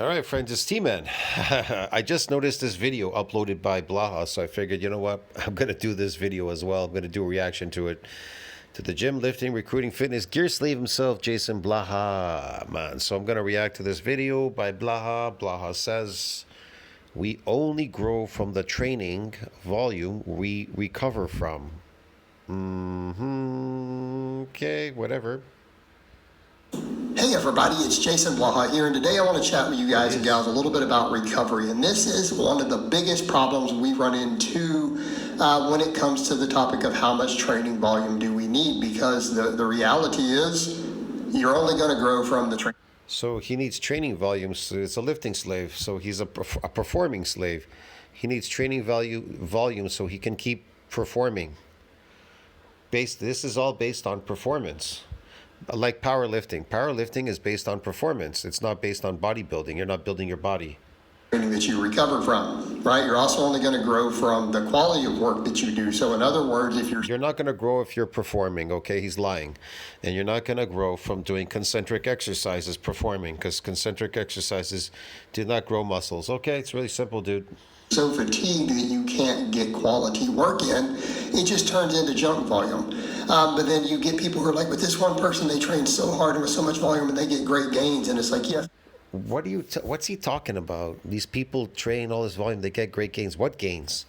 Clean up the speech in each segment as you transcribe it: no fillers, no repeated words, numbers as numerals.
All right, friends, it's T-Man. I just noticed this video uploaded by Blaha, so I figured, you know what? I'm going to do this video as well. I'm going to do a reaction to it. To the gym, lifting, recruiting, fitness, gear slave himself, JasonBlaha, man. So I'm going to react to this video by Blaha. Blaha says, we only grow from the training volume we recover from. Okay, whatever. Hey everybody, it's JasonBlaha here, and today I want to chat with you guys and gals a little bit about recovery. And this is one of the biggest problems we run into when it comes to the topic of how much training volume do we need, because the reality is you're only going to grow from the training. So he needs training volumes. It's a lifting slave, so he's a performing slave. He needs training volume so he can keep performing. This is all based on performance. Like powerlifting. Powerlifting is based on performance. It's not based on bodybuilding. You're not building your body. That you recover from, right? You're also only going to grow from the quality of work that you do. So in other words, if you're not going to grow if you're performing, okay? He's lying. And you're not going to grow from doing concentric exercises performing, because concentric exercises do not grow muscles. Okay, it's really simple, dude. So fatigued that you can't get quality work in, it just turns into junk volume. But then you get people who are like, with this one person, they train so hard and with so much volume and they get great gains. And it's like, yeah. What's he talking about? These people train all this volume, they get great gains. What gains?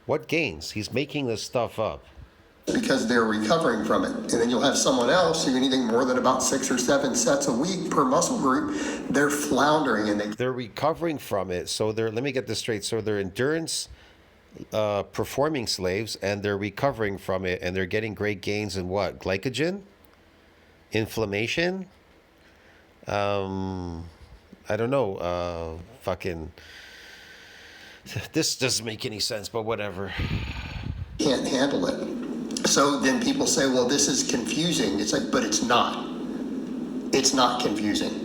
What gains? He's making this stuff up. Because they're recovering from it. And then you'll have someone else who anything more than about 6 or 7 sets a week per muscle group, they're floundering and they're recovering from it. So let me get this straight. So they're endurance performing slaves, and they're recovering from it, and they're getting great gains in what? Glycogen? Inflammation? I don't know. This doesn't make any sense, but whatever. Can't handle it. So then people say, well, this is confusing. It's like, but it's not. It's not confusing.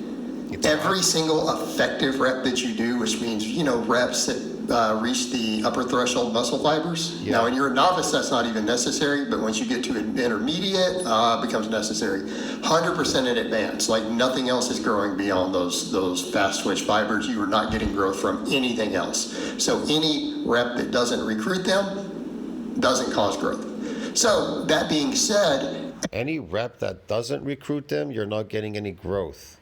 Every single effective rep that you do, which means, reps that reach the upper threshold muscle fibers. Yeah. Now, when you're a novice, that's not even necessary, but once you get to an intermediate, it becomes necessary. 100% in advance, like nothing else is growing beyond those fast twitch fibers. You are not getting growth from anything else. So any rep that doesn't recruit them doesn't cause growth. So that being said, any rep that doesn't recruit them, you're not getting any growth.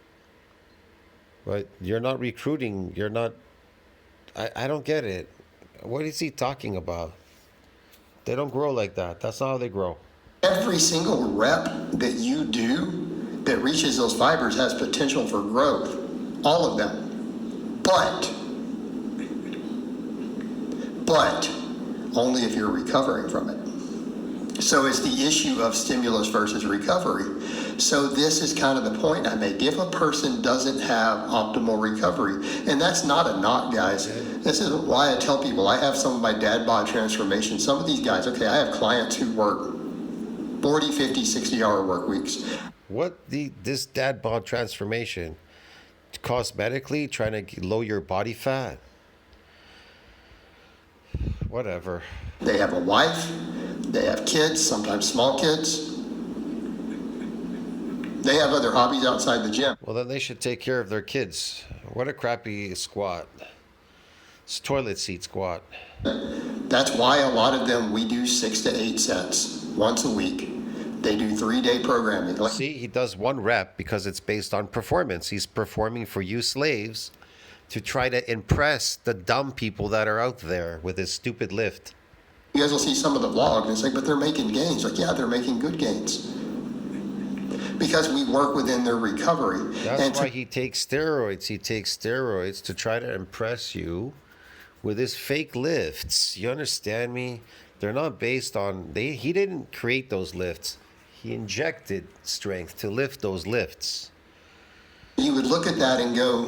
But you're not recruiting, you're not, I don't get it. What is he talking about? They don't grow like that. That's not how they grow. Every single rep that you do that reaches those fibers has potential for growth. All of them. But only if you're recovering from it. So it's the issue of stimulus versus recovery. So this is kind of the point I make. If a person doesn't have optimal recovery, and that's not a knock, guys. This is why I tell people, I have some of my dad bod transformation. Some of these guys, okay, I have clients who work 40, 50, 60-hour work weeks. This dad bod transformation? Cosmetically, trying to lower your body fat? Whatever. They have a wife, they have kids, sometimes small kids. They have other hobbies outside the gym. Well, then they should take care of their kids. What a crappy squat. It's a toilet seat squat. That's why a lot of them, we do 6 to 8 sets once a week. They do 3-day programming. See, he does 1 rep because it's based on performance. He's performing for you slaves to try to impress the dumb people that are out there with his stupid lift. You guys will see some of the vlogs and it's like, but they're making gains. Like, yeah, they're making good gains. Because we work within their recovery. That's why he takes steroids. He takes steroids to try to impress you with his fake lifts. You understand me? They're not based on, he didn't create those lifts. He injected strength to lift those lifts. You would look at that and go,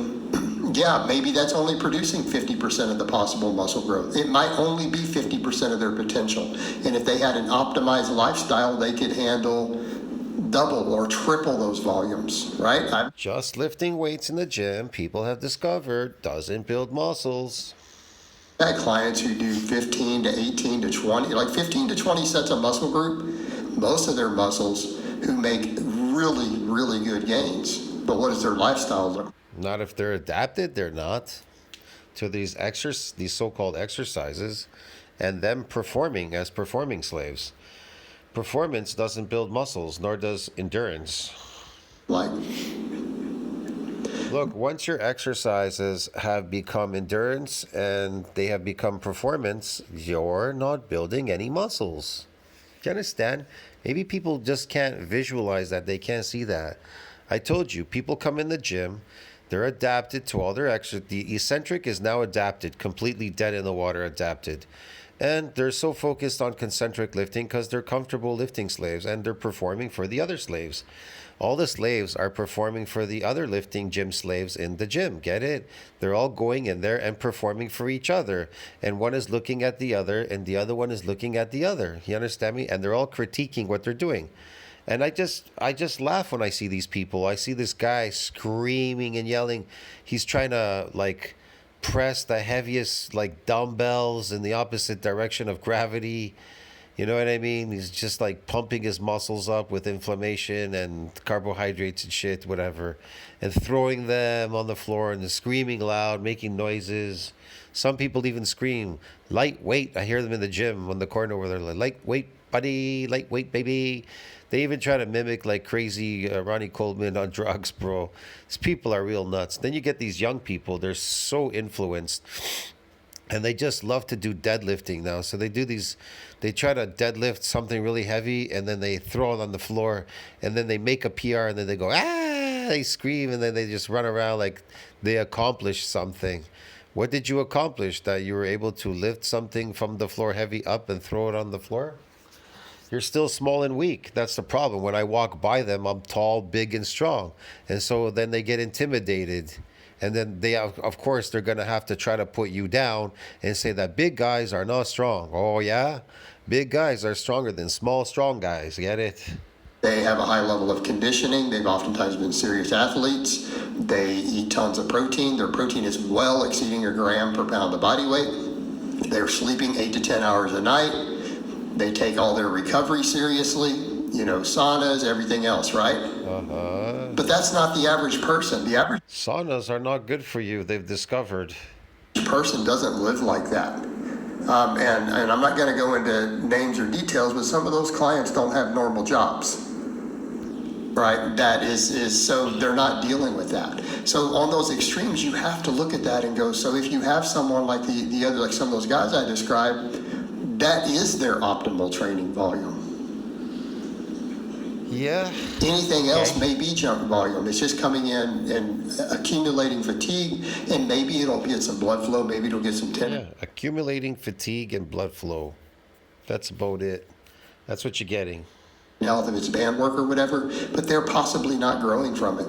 yeah, maybe that's only producing 50% of the possible muscle growth. It might only be 50% of their potential. And if they had an optimized lifestyle, they could handle double or triple those volumes, right? Just lifting weights in the gym, people have discovered, doesn't build muscles. I had clients who do 15 to 18 to 20, like 15 to 20 sets of muscle group, most of their muscles, who make really, really good gains. But what is their lifestyle look? Not if they're adapted, they're not to these so-called exercises and them performing as performing slaves. Performance doesn't build muscles, nor does endurance. Like, Look, once your exercises have become endurance and they have become performance, you're not building any muscles. Do you understand? Maybe people just can't visualize that. They can't see that. I told you, people come in the gym, they're adapted to all their exercise. The eccentric is now adapted, completely dead in the water, adapted. And they're so focused on concentric lifting because they're comfortable lifting slaves and they're performing for the other slaves. All the slaves are performing for the other lifting gym slaves in the gym. Get it? They're all going in there and performing for each other. And one is looking at the other and the other one is looking at the other. You understand me? And they're all critiquing what they're doing. And I just laugh when I see these people. I see this guy screaming and yelling. He's trying to like press the heaviest like dumbbells in the opposite direction of gravity. You know what I mean? He's just like pumping his muscles up with inflammation and carbohydrates and shit, whatever, and throwing them on the floor and screaming loud, making noises. Some people even scream, lightweight. I hear them in the gym on the corner where they're like, lightweight, buddy, lightweight, baby. They even try to mimic like crazy Ronnie Coleman on drugs, bro. These people are real nuts. Then you get these young people, they're so influenced. And they just love to do deadlifting now. So they try to deadlift something really heavy and then they throw it on the floor and then they make a PR and then they go, ah, they scream and then they just run around like they accomplished something. What did you accomplish? That you were able to lift something from the floor heavy up and throw it on the floor? You're still small and weak. That's the problem. When I walk by them, I'm tall, big, and strong. And so then they get intimidated. And then they, of course, they're going to have to try to put you down and say that big guys are not strong. Oh, yeah? Big guys are stronger than small, strong guys. Get it? they have a high level of conditioning. They've oftentimes been serious athletes. They eat tons of protein. Their protein is well exceeding a gram per pound of body weight. They're sleeping 8 to 10 hours a night. They take all their recovery seriously, saunas, everything else, right? But that's not the average person. The average saunas are not good for you, they've discovered. Person doesn't live like that. And I'm not going to go into names or details, but some of those clients don't have normal jobs, right? That is so they're not dealing with that. So on those extremes, you have to look at that and go, so if you have someone like the other, like some of those guys I described, that is their optimal training volume. Yeah. Anything else may be junk volume. It's just coming in and accumulating fatigue, and maybe it'll get some blood flow, maybe it'll get some tendon. Yeah, accumulating fatigue and blood flow. That's about it. That's what you're getting. Health, if it's band work or whatever, but they're possibly not growing from it.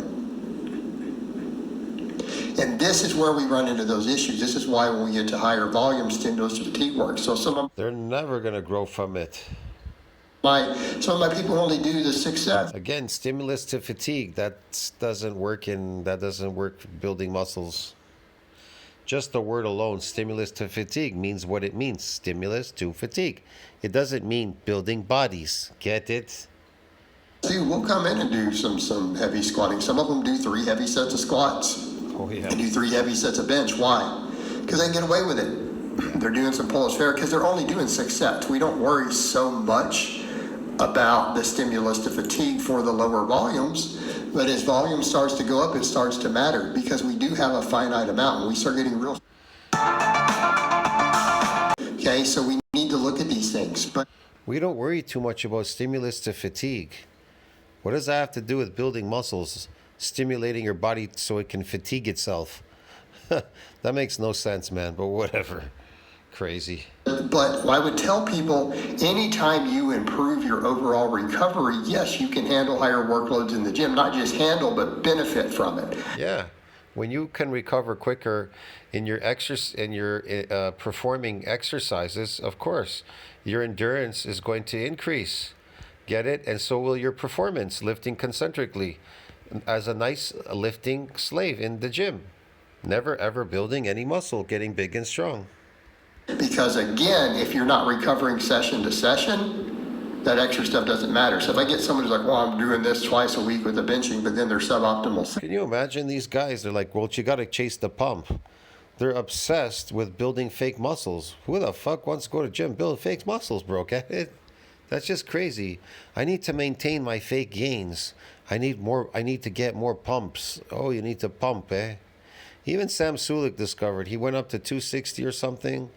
And this is where we run into those issues. This is why when we get to higher volumes, stimulus to fatigue work. So they're never going to grow from it. Some of my people only do the 6 sets. Again, stimulus to fatigue, that doesn't work building muscles. Just the word alone, stimulus to fatigue, means what it means. Stimulus to fatigue. It doesn't mean building bodies. Get it? See, we'll come in and do some heavy squatting. Some of them do 3 heavy sets of squats. Oh, yeah. And do 3 heavy sets of bench. Why? Because they can get away with it. They're doing some Polish fair because they're only doing 6 sets. We don't worry so much about the stimulus to fatigue for the lower volumes, but as volume starts to go up, it starts to matter because we do have a finite amount and we start getting real. Okay, so we need to look at these things, but we don't worry too much about stimulus to fatigue. What does that have to do with building muscles, stimulating your body so it can fatigue itself? That makes no sense, man, but whatever. Crazy. But I would tell people, anytime you improve your overall recovery, yes, you can handle higher workloads in the gym. Not just handle, but benefit from it. Yeah. When you can recover quicker in your performing exercises, of course, your endurance is going to increase. Get it? And so will your performance, lifting concentrically as a nice lifting slave in the gym. Never, ever building any muscle, getting big and strong. Because again, if you're not recovering session to session, That extra stuff doesn't matter. So if I get someone who's like, well, I'm doing this twice a week with the benching, but then they're suboptimal. Can you imagine these guys? They're like, well, you got to chase the pump. They're obsessed with building fake muscles. Who the fuck wants to go to gym build fake muscles, bro? Get it? That's just crazy. I need to maintain my fake gains. I need to get more pumps. Oh, you need to pump, eh? Even Sam Sulek discovered he went up to 260 or something,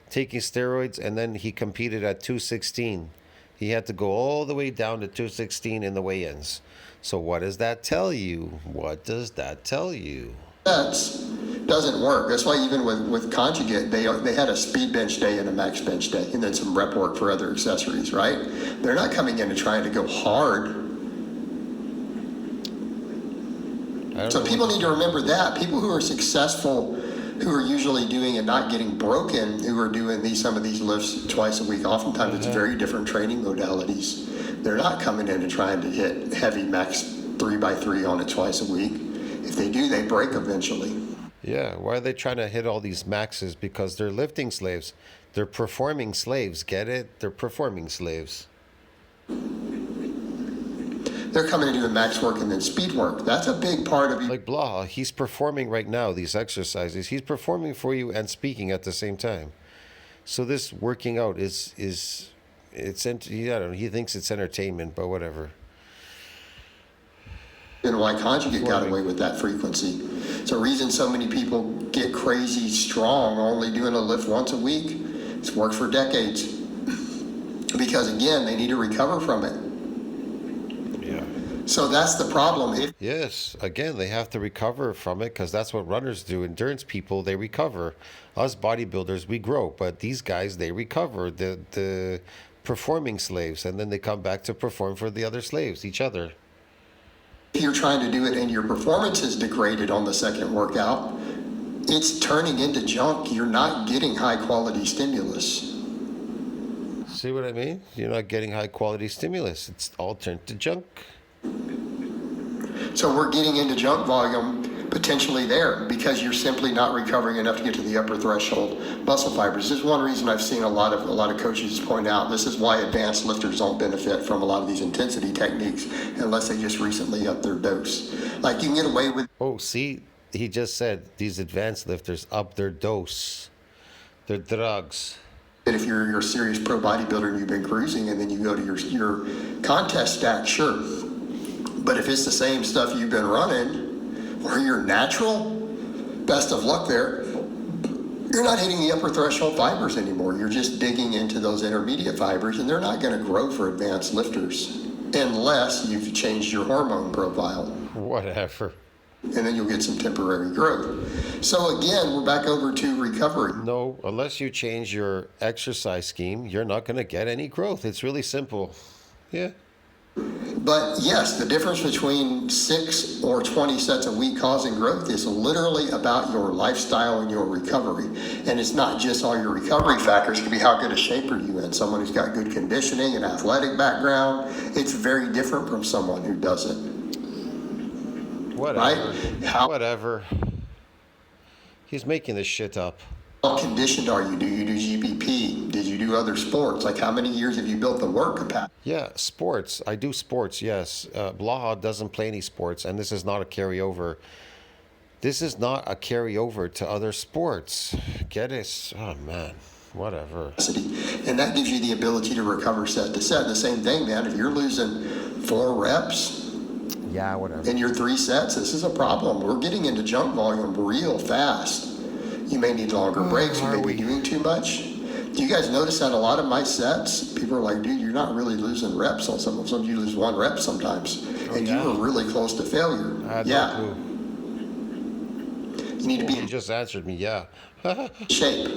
taking steroids, and then he competed at 216. He had to go all the way down to 216 in the weigh-ins. So what does that tell you? What does that tell you? Sets doesn't work. That's why even with conjugate, they had a speed bench day and a max bench day, and then some rep work for other accessories, right? They're not coming in and trying to go hard. So people need to remember that. People who are successful, who are usually doing and not getting broken, who are doing some of these lifts twice a week, oftentimes it's very different training modalities. They're not coming in and trying to hit heavy max 3x3 on it twice a week. If they do, they break eventually. Yeah, why are they trying to hit all these maxes? Because they're lifting slaves. They're performing slaves, get it? They're performing slaves. They're coming in doing max work and then speed work. That's a big part of you. Like Blaha, he's performing right now, these exercises. He's performing for you and speaking at the same time. So this working out I don't know, he thinks it's entertainment, but whatever. And why conjugate got away with that frequency. It's a reason so many people get crazy strong only doing a lift once a week. It's worked for decades. Because again, they need to recover from it. Yeah. So that's the problem. Yes, again, they have to recover from it because that's what runners do. Endurance people, they recover. Us bodybuilders, we grow. But these guys, they recover. The performing slaves, and then they come back to perform for the other slaves, each other. If you're trying to do it and your performance is degraded on the second workout, it's turning into junk. You're not getting high quality stimulus. See what I mean? You're not getting high quality stimulus. It's all turned to junk. So we're getting into junk volume potentially there because you're simply not recovering enough to get to the upper threshold muscle fibers. This is one reason I've seen a lot of coaches point out this is why advanced lifters don't benefit from a lot of these intensity techniques unless they just recently upped their dose. Like you can get away with. Oh, see, he just said these advanced lifters up their dose, their drugs. If you're a serious pro bodybuilder and you've been cruising and then you go to your contest stack, sure. But if it's the same stuff you've been running or you're natural, best of luck there. You're not hitting the upper threshold fibers anymore. You're just digging into those intermediate fibers and they're not going to grow for advanced lifters unless you've changed your hormone profile. Whatever. And then you'll get some temporary growth. So again, we're back over to recovery. No, unless you change your exercise scheme, you're not going to get any growth. It's really simple. Yeah. But yes, the difference between 6 or 20 sets a week causing growth is literally about your lifestyle and your recovery. And it's not just all your recovery factors. It can be how good a shape are you in. Someone who's got good conditioning and athletic background, it's very different from someone who doesn't. Whatever. Right? How Whatever. He's making this shit up. conditioned are you? Do you do GPP? Did you do other sports? Like how many years have you built the work capacity? Yeah, sports. I do sports, yes. Blaha doesn't play any sports, and this is not a carryover. This is not a carryover to other sports. Get it? Oh, man. Whatever. And that gives you the ability to recover set to set. The same thing, man. If you're losing 4 reps, Yeah, whatever. in your 3 sets, this is a problem. We're getting into junk volume real fast. You may need longer breaks. You may be doing too much. Do you guys notice that a lot of my sets, people are like, dude, you're not really losing reps on some of them. You lose 1 rep sometimes. And you were really close to failure. Yeah. You need to be You just answered me, yeah. in shape.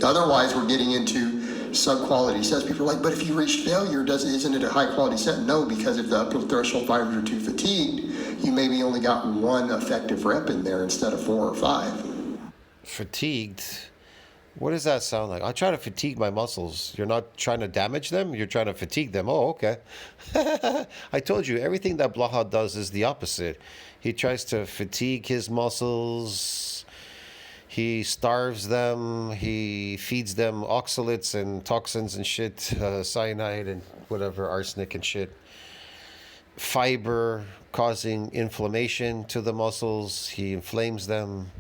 Otherwise, we're getting into sub-quality sets. People are like, but if you reach failure, isn't it a high-quality set? No, because if the upper threshold fibers are too fatigued, you maybe only got 1 effective rep in there instead of 4 or 5. Fatigued? What does that sound like? I try to fatigue my muscles. You're not trying to damage them? You're trying to fatigue them. Oh, okay. I told you, everything that Blaha does is the opposite. He tries to fatigue his muscles. He starves them. He feeds them oxalates and toxins and shit, cyanide and whatever, arsenic and shit. Fiber causing inflammation to the muscles. He inflames them.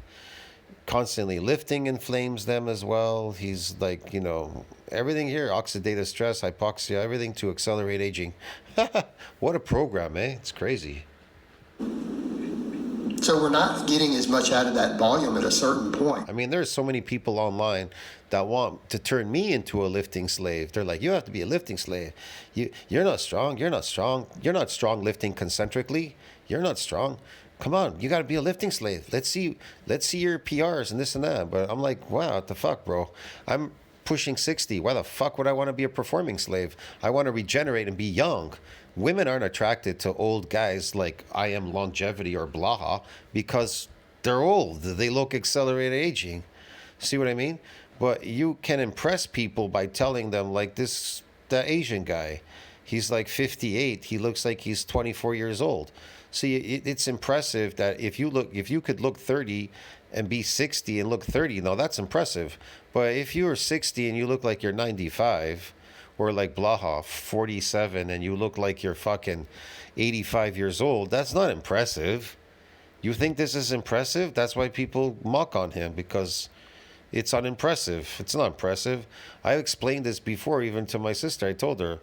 Constantly lifting inflames them as well. He's like, everything here, oxidative stress, hypoxia, everything to accelerate aging. What a program, eh? It's crazy. So we're not getting as much out of that volume at a certain point. I mean, there's so many people online that want to turn me into a lifting slave. They're like, you have to be a lifting slave. You're not strong. You're not strong. You're not strong lifting concentrically. You're not strong. Come on, you got to be a lifting slave. Let's see your PRs and this and that. But I'm like, wow, what the fuck, bro? I'm pushing 60. Why the fuck would I want to be a performing slave? I want to regenerate and be young. Women aren't attracted to old guys like I Am Longevity or Blaha because they're old. They look accelerated aging. See what I mean? But you can impress people by telling them, like the Asian guy. He's like 58. He looks like he's 24 years old. See, it's impressive that if you could look 30 and be 60 and look 30, now that's impressive. But if you're 60 and you look like you're 95, or like Blaha, 47, and you look like you're fucking 85 years old, that's not impressive. You think this is impressive? That's why people mock on him, because it's unimpressive. It's not impressive. I explained this before, even to my sister. I told her,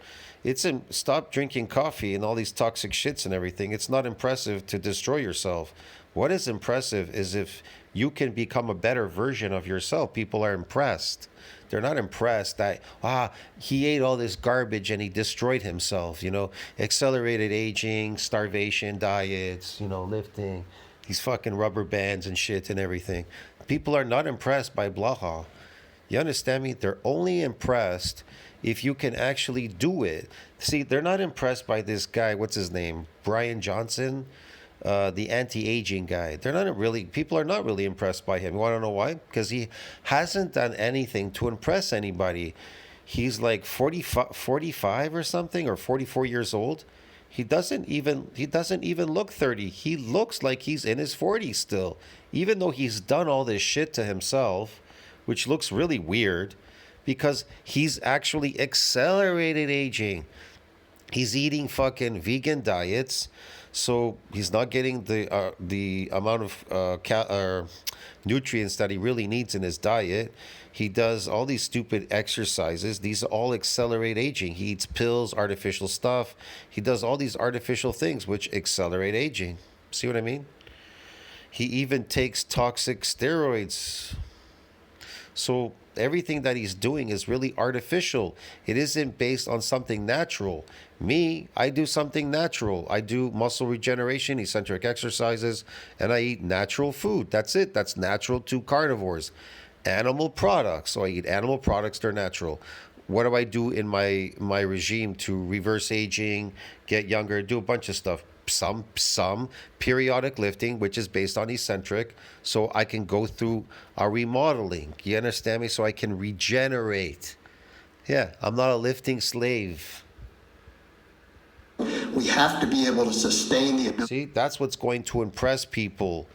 stop drinking coffee and all these toxic shits and everything. It's not impressive to destroy yourself. What is impressive is if you can become a better version of yourself. People are impressed. They're not impressed that, he ate all this garbage and he destroyed himself, accelerated aging, starvation diets, lifting, these fucking rubber bands and shit and everything. People are not impressed by Blaha. You understand me? They're only impressed if you can actually do it. See, they're not impressed by this guy, what's his name? Brian Johnson, the anti-aging guy. People are not really impressed by him. You want to know why? Because he hasn't done anything to impress anybody. He's like 45 or something, or 44 years old. He doesn't even look 30. He looks like he's in his 40s still, even though he's done all this shit to himself, which looks really weird because he's actually accelerated aging. He's eating fucking vegan diets, so he's not getting the amount of nutrients that he really needs in his diet. He does all these stupid exercises. These all accelerate aging. He eats pills, artificial stuff. He does all these artificial things which accelerate aging. See what I mean? He even takes toxic steroids. So everything that he's doing is really artificial. It isn't based on something natural. Me, I do something natural. I do muscle regeneration, eccentric exercises, and I eat natural food. That's it. That's natural to carnivores. Animal products. So I eat animal products. They're natural. What do I do in my regime to reverse aging, get younger, do a bunch of stuff? Some periodic lifting, which is based on eccentric, so I can go through a remodeling. You understand me? So I can regenerate. Yeah, I'm not a lifting slave. We have to be able to sustain the ability. See, that's what's going to impress people.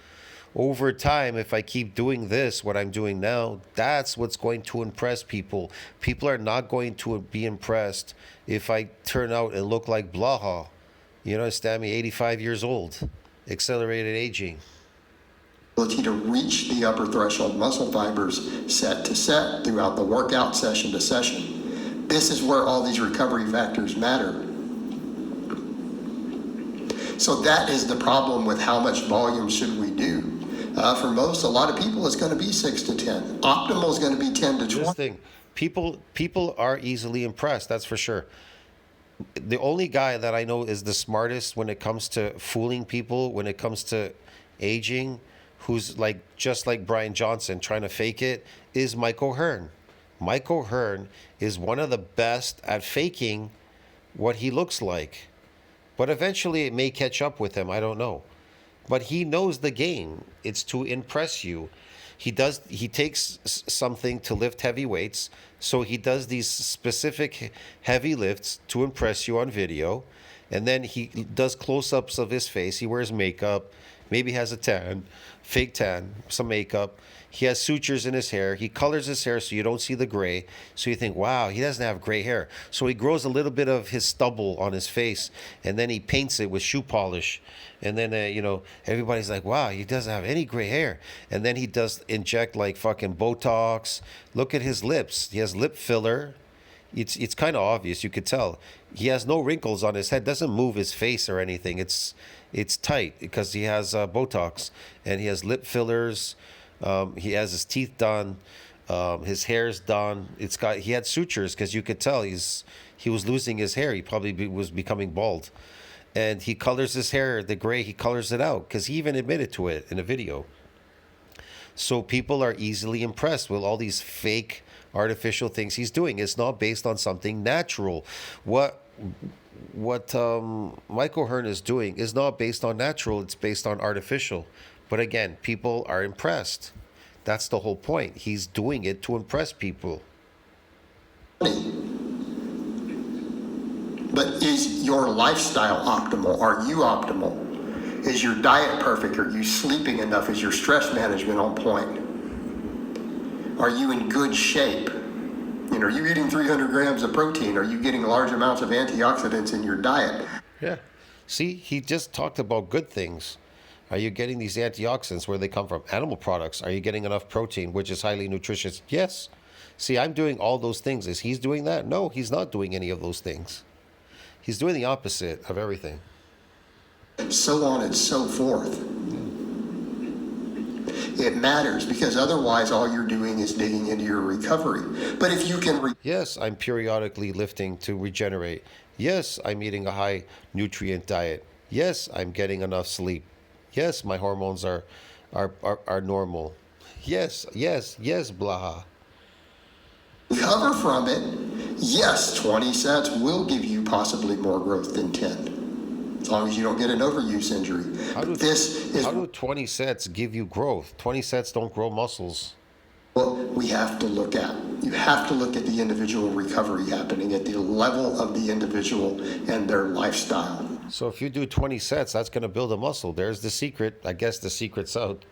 Over time, if I keep doing this, what I'm doing now, that's what's going to impress people. People are not going to be impressed if I turn out and look like Blaha. You understand me? 85 years old, accelerated aging. Ability to reach the upper threshold muscle fibers set to set throughout the workout, session to session. This is where all these recovery factors matter. So that is the problem with how much volume should we do. For most, a lot of people, it's going to be 6 to 10. Optimal is going to be 10 to 20. This thing, people are easily impressed. That's for sure. The only guy that I know is the smartest when it comes to fooling people, when it comes to aging, who's like just like Brian Johnson trying to fake it, is Mike O'Hearn. Mike O'Hearn is one of the best at faking what he looks like. But eventually it may catch up with him. I don't know. But he knows the game. It's to impress you. He takes something to lift heavy weights. So he does these specific heavy lifts to impress you on video. And then he does close-ups of his face. He wears makeup. maybe has a tan, fake tan, some makeup. He has sutures in his hair. He colors his hair so you don't see the gray. So you think, wow, he doesn't have gray hair. So he grows a little bit of his stubble on his face, and then he paints it with shoe polish. And then, everybody's like, wow, he doesn't have any gray hair. And then he does inject like fucking Botox. Look at his lips. He has lip filler. It's kind of obvious. You could tell he has no wrinkles on his head. Doesn't move his face or anything. It's tight because he has Botox and he has lip fillers. He has his teeth done. His hair's done. He had sutures because you could tell he was losing his hair. He probably was becoming bald, and he colors his hair the gray. He colors it out because he even admitted to it in a video. So people are easily impressed with all these fake artificial things he's doing. It's not based on something natural. What Michael Hearn is doing is not based on natural. It's based on artificial. But again, people are impressed. That's the whole point. He's doing it to impress people. But is your lifestyle optimal? Are you optimal? Is your diet perfect? Are you sleeping enough? Is your stress management on point? Are you in good shape? Are you eating 300 grams of protein? Are you getting large amounts of antioxidants in your diet? Yeah. See, he just talked about good things. Are you getting these antioxidants? Where they come from? Animal products. Are you getting enough protein, which is highly nutritious? Yes. See, I'm doing all those things. Is he doing that? No, he's not doing any of those things. He's doing the opposite of everything. So on and so forth. It matters because otherwise all you're doing is digging into your recovery. But if you can... Yes, I'm periodically lifting to regenerate. Yes, I'm eating a high nutrient diet. Yes, I'm getting enough sleep. Yes, my hormones are normal. Yes, Blaha. Recover from it. Yes, 20 sets will give you possibly more growth than 10. As long as you don't get an overuse injury. How do 20 sets give you growth? 20 sets don't grow muscles. Well, you have to look at the individual recovery happening at the level of the individual and their lifestyle. So if you do 20 sets, that's going to build a muscle. There's the secret. I guess the secret's out.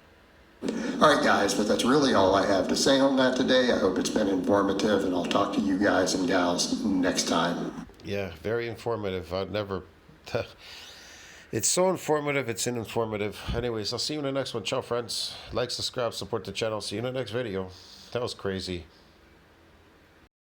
All right, guys, but that's really all I have to say on that today. I hope it's been informative, and I'll talk to you guys and gals next time. Yeah, very informative. I'd never... It's so informative, it's informative. Anyways, I'll see you in the next one. Ciao, friends. Like, subscribe, support the channel. See you in the next video. That was crazy.